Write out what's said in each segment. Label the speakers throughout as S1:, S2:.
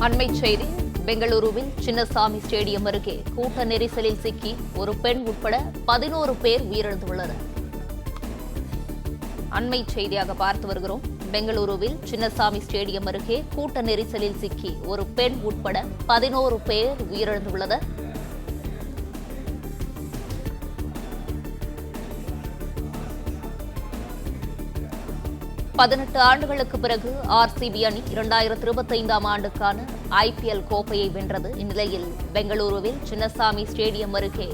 S1: அண்மை செய்தி. பெங்களூருவில் சின்னசாமி ஸ்டேடியம் அருகே கூட்ட நெரிசலில் சிக்கி ஒரு பெண் உட்பட 11 பேர் உயிரிழந்துள்ளனர். அண்மை செய்தியாக பார்த்து வருகிறோம். பெங்களூருவில் சின்னசாமி ஸ்டேடியம் அருகே கூட்ட நெரிசலில் சிக்கி ஒரு பெண் உட்பட 11 பேர் உயிரிழந்துள்ளனர். பதினெட்டு ஆண்டுகளுக்கு பிறகு RCB அணி 2025ஆம் ஆண்டுக்கான IPL கோப்பையை வென்றது. இந்நிலையில் பெங்களூருவில் சின்னசாமி ஸ்டேடியம் அருகே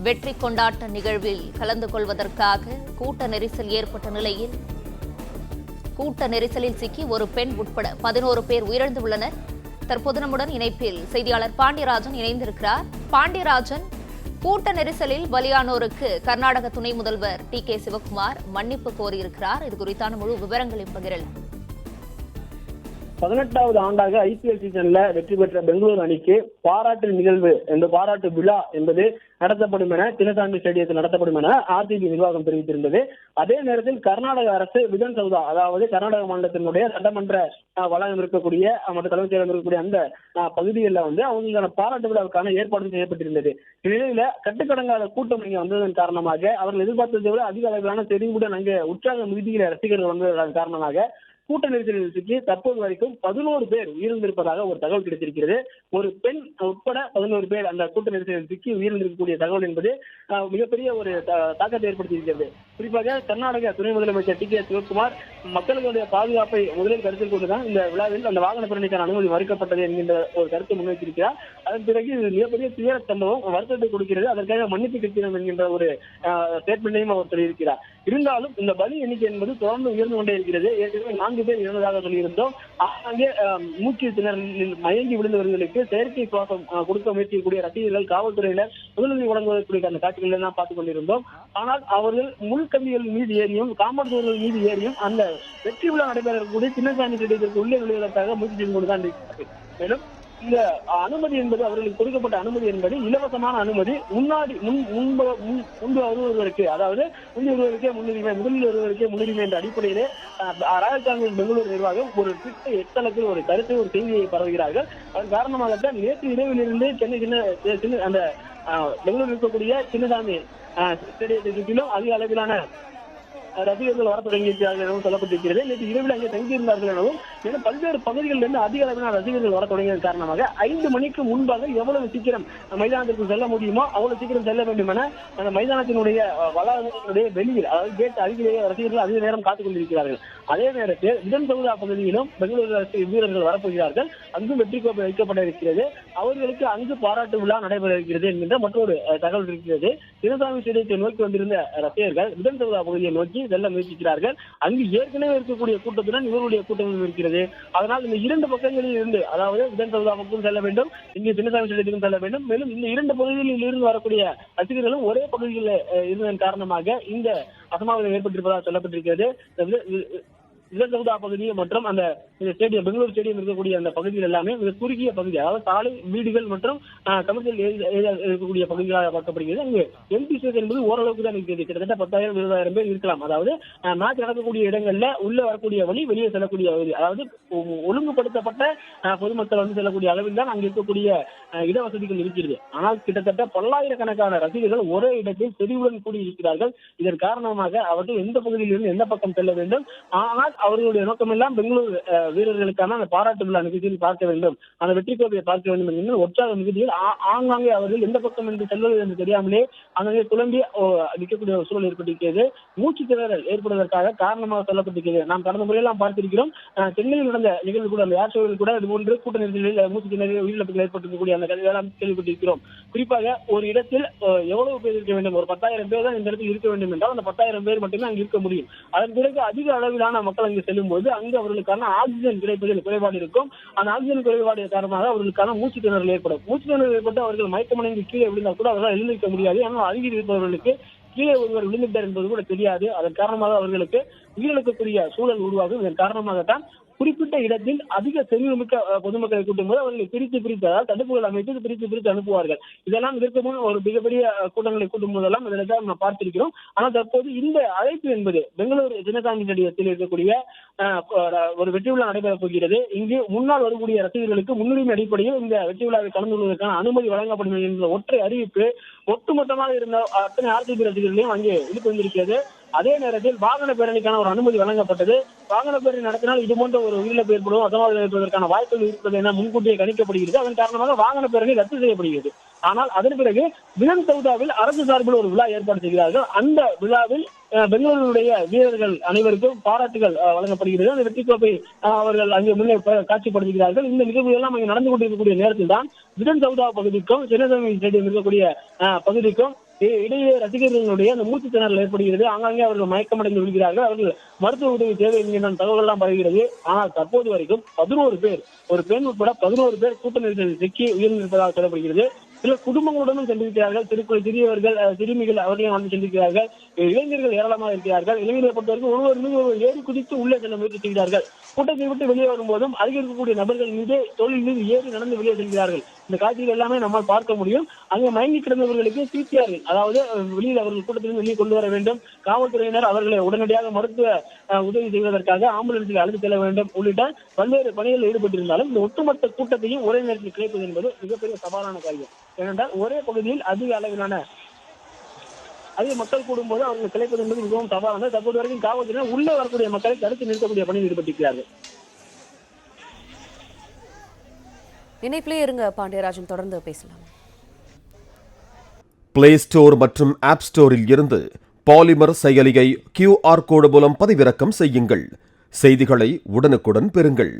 S1: வெற்றி கொண்டாட்ட நிகழ்வில் கலந்து கொள்வதற்காக கூட்ட நெரிசல் ஏற்பட்ட நிலையில் கூட்ட நெரிசலில் சிக்கி ஒரு பெண் உட்பட 11 பேர் உயிரிழந்துள்ளனர். தற்போது நம்முடன் இணைப்பில் செய்தியாளர் பாண்டியராஜன் இணைந்திருக்கிறார். பாண்டியராஜன், கூட்ட நெரிசலில் பலியானோருக்கு கர்நாடக துணை முதல்வர் TK சிவக்குமார் மன்னிப்பு கோரியிருக்கிறார். இது குறித்தான முழு விவரங்களையும் பகிரலாம்.
S2: 18வது ஆண்டாக IPL சீசன்ல வெற்றி பெற்ற பெங்களூரு அணிக்கு பாராட்டு நிகழ்வு, இந்த பாராட்டு விழா என்பது நடத்தப்படும் என சின்னசாமி ஸ்டேடியத்தில் நடத்தப்படும் என RCB நிர்வாகம் தெரிவித்திருந்தது. அதே நேரத்தில் கர்நாடக அரசு விதன் சௌதா, அதாவது கர்நாடக மாநிலத்தினுடைய சட்டமன்ற வளாகம் இருக்கக்கூடிய மற்றும் தலைமைச் செயலகம் இருக்கக்கூடிய அந்த பகுதிகளில் அவங்களுக்கான பாராட்டு விழாவுக்கான ஏற்பாடு செய்யப்பட்டிருந்தது. இந்நிலையில கட்டுக்கடங்காத கூட்டம் இங்கே வந்ததன் காரணமாக அவர்கள் எதிர்பார்த்ததை விட அதிக அளவிலான தெரிவுடன் அங்கே உற்சாக மிகுதியில் ரசிகர்கள் வந்ததன் காரணமாக கூட்ட நெரிசலில் சிக்கி தற்போது வரைக்கும் 11 பேர் உயிரிழந்திருப்பதாக ஒரு தகவல் கிடைத்திருக்கிறது. ஒரு பெண் உட்பட 11 பேர் அந்த கூட்ட நெரிசலில் சிக்கி உயிரிழந்திருக்கக்கூடிய தகவல் என்பது மிகப்பெரிய ஒரு தாக்கத்தை ஏற்படுத்தியிருக்கிறது. குறிப்பாக கர்நாடக துணை முதலமைச்சர் TK சிவக்குமார் மக்களுடைய பாதுகாப்பை முதலில் கருத்தில் கொண்டுதான் இந்த விழாவில் அந்த வாகன பேரணிக்கான அனுமதி மறுக்கப்பட்டது என்கின்ற ஒரு கருத்தை முன்வைத்திருக்கிறார். அதன் பிறகு இது மிகப்பெரிய துயர சம்பவம், வருத்தத்தை கொடுக்கிறது, அதற்காக மன்னிப்பு கேட்கிறோம் என்கின்ற ஒரு ஸ்டேட்மெண்டையும் அவர் சொல்லியிருக்கிறார். இருந்தாலும் இந்த பலி எண்ணிக்கை என்பது தொடர்ந்து உயர்ந்து கொண்டே இருக்கிறது. ஏற்கனவே 4 பேர் இறந்ததாக சொல்லியிருந்தோம். அங்கே மூச்சு திணறலில் மயங்கி விழுந்தவர்களுக்கு செயற்கை சுவாசம் கொடுக்க முயற்சிக்கக்கூடிய ரசிகர்கள், காவல்துறையினர் முதலுதவி வழங்குவதற்குரிய அந்த காட்சிகளை எல்லாம் பார்த்துக் கொண்டிருந்தோம். ஆனால் அவர்கள் முள்கம்பிகள் மீது ஏறியும் காம்பவுண்ட் சுவர்கள் மீது ஏறியும் அந்த வெற்றி விழா நடைபெறக்கூடிய சின்னசாமி ஸ்டேடியத்திற்கு உள்ளே விழுவதற்காக முயற்சி செய்து கொண்டுதான் இருக்கிறது. மேலும் இந்த அனுமதி என்பது அவர்களுக்கு கொடுக்கப்பட்ட அனுமதி என்பது இலவசமான அனுமதி. முன்பு வருவதற்கு, அதாவது முன்னுரிமைக்கே முன்னுரிமை, முதலில் வருவதற்கே முன்னுரிமை என்ற அடிப்படையிலே ராயல் காங்கிரஸ் பெங்களூரு நிர்வாகம் ஒரு ட்விட்டர் எத்தளத்தில் ஒரு கருத்தை, ஒரு செய்தியை பரவுகிறார்கள். அதன் காரணமாகத்தான் நேற்று இரவிலிருந்து சென்னை அந்த பெங்களூர் இருக்கக்கூடிய சின்னசாமி ஸ்டேடியத்தை சுற்றிலும் அதிக அளவிலான ரசிகர்கள் வர தொடங்கியிருக்கிறார்கள் எனவும் சொல்லப்பட்டிருக்கிறது. நேற்று இரவில் அங்கே தங்கியிருந்தார்கள் எனவும், மேலும் பல்வேறு பகுதிகளிலிருந்து அதிக அளவிலான ரசிகர்கள் வர தொடங்கியதன் காரணமாக 5 மணிக்கு முன்பாக எவ்வளவு சீக்கிரம் மைதானத்திற்கு செல்ல முடியுமோ அவ்வளவு சீக்கிரம் செல்ல வேண்டும் என அந்த மைதானத்தினுடைய வளாகத்தினுடைய வெளியில், அதாவது கேட் அருகிலேயே ரசிகர்கள் அதிக நேரம் காத்துக் கொண்டிருக்கிறார்கள். அதே நேரத்தில் விதன் சௌதா பகுதியிலும் பெங்களூரு வீரர்கள் வரப்போகிறார்கள். அங்கும் வெற்றி கோப்பை வைக்கப்பட இருக்கிறது. அவர்களுக்கு அங்கு பாராட்டு விழா நடைபெற இருக்கிறது என்கின்ற மற்றொரு தகவல் இருக்கிறது. சின்னசாமி ஸ்டேடியத்தை நோக்கி வந்திருந்த ரசிகர்கள் விதன் சௌதா பகுதியை நோக்கி செல்ல முயற்சிக்கிறார்கள். அங்கு ஏற்கனவே இருக்கக்கூடிய கூட்டத்துடன் இவருடைய கூட்டமும் இருக்கிறது. அதனால் இந்த 2 பக்கங்களில் இருந்து, அதாவது விதன் சௌதாவுக்கும் செல்ல வேண்டும், இங்கே சின்னசாமி ஸ்டேடியத்துக்கும் செல்ல வேண்டும். மேலும் இந்த 2 பகுதிகளில் இருந்து வரக்கூடிய ரசிகர்களும் ஒரே பகுதியில் இருந்ததன் காரணமாக இந்த அசம்பாவிதம் ஏற்பட்டிருப்பதாக சொல்லப்பட்டிருக்கிறது. விதன் சௌதா பகுதி மற்றும் அந்த ஸ்டேடியம், பெங்களூர் ஸ்டேடியம் இருக்கக்கூடிய அந்த பகுதிகள் எல்லாமே மிக குறுகிய பகுதி, அதாவது சாலை, வீடுகள் மற்றும் கமர்ஷியல் ஏரியா இருக்கக்கூடிய பகுதிகளாக பார்க்கப்படுகிறது. அங்கு எம்பி ஸ்பேஸ் என்பது ஓரளவுக்கு தான் இருக்கிறது. கிட்டத்தட்ட 10,000-20,000 பேர் இருக்கலாம். அதாவது மேட்ச் நடக்கக்கூடிய இடங்கள்ல உள்ள வரக்கூடிய வழி, வெளியே செல்லக்கூடிய வழி, அதாவது ஒழுங்குபடுத்தப்பட்ட பொதுமக்கள் செல்லக்கூடிய அளவில் தான் அங்கு இருக்கக்கூடிய இடவசதிகள் இருக்கிறது. ஆனால் கிட்டத்தட்ட பல்லாயிரக்கணக்கான ரசிகர்கள் ஒரே இடத்தில் தெளிவுடன் கூடி இருக்கிறார்கள். இதன் காரணமாக அவர்கள் எந்த பகுதியில் இருந்து எந்த பக்கம் செல்ல வேண்டும், ஆனால் அவர்களுடைய நோக்கம் எல்லாம் பெங்களூரு வீரர்களுக்கான அந்த பாராட்டு விழா நிகழ்ச்சியில் பார்க்க வேண்டும், அந்த வெற்றி கோப்பையை பார்க்க வேண்டும் என்கிற உற்சாக மிகுதியில் ஆங்காங்கே அவர்கள் எந்த பக்கம் என்று செல்வது என்று தெரியாமலே அங்கே குழம்பி நிற்கக்கூடிய ஒரு சூழல் ஏற்பட்டிருக்கிறது. மூச்சு திணறல் ஏற்படுவதற்காக காரணமாக சொல்லப்பட்டிருக்கிறது. நாம் கடந்த முறையெல்லாம் பார்த்திருக்கிறோம். சென்னையில் நடந்த நிகழ்வு கூட, அந்த ஏர் ஷோவில் கூட இது போன்று கூட்ட நெரிசலில் மூச்சு திணறல் உயிரிழப்புகள் ஏற்பட்டிருக்கக்கூடிய அந்த கதையெல்லாம் கேள்விப்பட்டிருக்கிறோம். குறிப்பாக ஒரு இடத்தில் எவ்வளவு பேர் இருக்க வேண்டும், ஒரு 10,000 பேர் தான் இந்த இடத்தில் இருக்க வேண்டும் என்றால் அந்த 10,000 பேர் மட்டுமே அங்கு இருக்க முடியும். அதன் பிறகு அதிக அளவிலான மக்கள் அங்கு செல்லும் போது அங்கு அவர்களுக்கான ஆக்சிஜன் கிடைப்பதில் குறைபாடு இருக்கும். அந்த ஆக்சிஜன் குறைபாடு காரணமாக அவர்களுக்கான மூச்சு திணறல் ஏற்படும். மூச்சு திணறல் ஏற்பட்டு அவர்கள் மயக்கமடைந்து கீழே விழுந்தால் கூட அவர்களால் எழுந்திருக்க முடியாது. ஆனால் அருகில் இருப்பவர்களுக்கு கீழே ஒருவர் விழுந்துட்டார் என்பது கூட தெரியாது. அதன் காரணமாக அவர்களுக்கு உயிரிழக்கக்கூடிய சூழல் உருவாகும். இதன் காரணமாகத்தான் குறிப்பிட்ட இடத்தில் அதிக செறிவுமிக்க பொதுமக்களை கூட்டும் போது அவர்களை பிரித்து அதாவது தடுப்புகள் அமைத்து பிரித்து அனுப்புவார்கள். இதெல்லாம் இதற்கு முன் ஒரு மிகப்பெரிய கூட்டங்களை கூட்டும் போதெல்லாம் இதெல்லாம் நாம் பார்த்திருக்கிறோம். ஆனால் தற்போது இந்த அழைப்பு என்பது பெங்களூரு சின்னசாமி ஸ்டேடியத்தில் இருக்கக்கூடிய ஒரு வெற்றி விழா நடைபெறப் போகிறது. இங்கு முன்னால் வரக்கூடிய ரசிகர்களுக்கு முன்னுரிமை அடிப்படையில் இந்த வெற்றி விழாவை கலந்து கொள்வதற்கான அனுமதி வழங்கப்படும் என்ற ஒற்றை அறிவிப்பு ஒட்டுமொத்தமாக இருந்த அத்தனை ஆர்சிபி ரசிகர்களையும் அங்கே இழுத்து வந்திருக்கிறது. அதே நேரத்தில் வாகன பேரணிக்கான ஒரு அனுமதி வழங்கப்பட்டது. வாகன பேரணி நடத்தினால் இது போன்ற ஒரு உயிரிழப்பு ஏற்படும், அசம்பாவிதம் ஏற்படுவதற்கான வாய்ப்புகள் இருப்பது என முன்கூட்டியே கணிக்கப்படுகிறது. அதன் காரணமாக வாகன பேரணி ரத்து செய்யப்படுகிறது. ஆனால் அதன் பிறகு விதன் சவுதாவில் அரசு சார்பில் ஒரு விழா ஏற்பாடு செய்கிறார்கள். அந்த விழாவில் பெங்களூருடைய வீரர்கள் அனைவருக்கும் பாராட்டுகள் வழங்கப்படுகிறது. அந்த வெற்றி கோப்பை அவர்கள் அங்கே முன்னே காட்சிப்படுத்துகிறார்கள். இந்த நிகழ்வுகள் எல்லாம் அங்கே நடந்து கொண்டிருக்கக்கூடிய நேரத்தில் தான் விதன் சவுதா பகுதிக்கும் சின்னசாமி ஸ்டேடியம் இருக்கக்கூடிய பகுதிக்கும் இடையே ரசிகர்களுடைய அந்த மூச்சு திணறல் ஏற்படுகிறது. ஆங்காங்கே அவர்கள் மயக்கமடைந்து விழுகிறார்கள். அவர்கள் மருத்துவ உதவி தேவை என்கிற தகவல் எல்லாம் பரவுகிறது. ஆனால் தற்போது வரைக்கும் 11 பேர், ஒரு பெண் உட்பட 11 பேர் கூட்ட நெரிசலில் சிக்கி உயிரிழந்திருப்பதாக சொல்லப்படுகிறது. சில குடும்பங்களுடனும் சென்றிருக்கிறார்கள். சிறியவர்கள், சிறுமிகள் அவர்களையும் வந்து சென்றிருக்கிறார்கள். இளைஞர்கள் ஏராளமாக இருக்கிறார்கள். இளைஞர்களை பொறுத்தவரைக்கும் ஒருவர் மீது ஒருவர் ஏறி குதித்து உள்ளே செல்ல முயற்சி செய்கிறார்கள். கூட்டத்தை விட்டு வெளியே வரும்போதும் அதிக இருக்கக்கூடிய நபர்கள் மீது தோளில் மீது ஏறி நடந்து வெளியே செல்கிறார்கள். இந்த காட்சிகள் எல்லாமே நம்மால் பார்க்க முடியும். அங்கே மயங்கி கிடந்தவர்களுக்கு சிபிஆர், அதாவது வெளியில் அவர்கள் கூட்டத்திலிருந்து வெளியே கொண்டு வர வேண்டும். காவல்துறையினர் அவர்களை உடனடியாக மருத்துவ உதவி செய்வதற்காக ஆம்புலன்ஸில் அழைத்து செல்ல வேண்டும் உள்ளிட்ட பல்வேறு பணிகளில் ஈடுபட்டிருந்தாலும் இந்த ஒட்டுமொத்த கூட்டத்தையும் ஒரே நேரத்தில் கிடைப்பது என்பது மிகப்பெரிய சவாலான காரியம். ஏனென்றால் ஒரே பகுதியில் அதிக மக்கள் கூடும்போது அவர்கள் கிடைப்பது என்பது மிகவும் சவாலானது. தற்போது வரைக்கும் காவல்துறையினர் உள்ளே வரக்கூடிய மக்களை தடுத்து நிறுத்தக்கூடிய பணியில் ஈடுபட்டிருக்கிறார்கள்.
S3: இணைப்பிலே இருங்க பாண்டியராஜன், தொடர்ந்து பேசலாம்.
S4: பிளே ஸ்டோர் மற்றும் ஆப் ஸ்டோரில் இருந்து பாலிமர் செயலியை QR கோடு மூலம் பதிவிறக்கம் செய்யுங்கள். செய்திகளை உடனுக்குடன் பெறுங்கள்.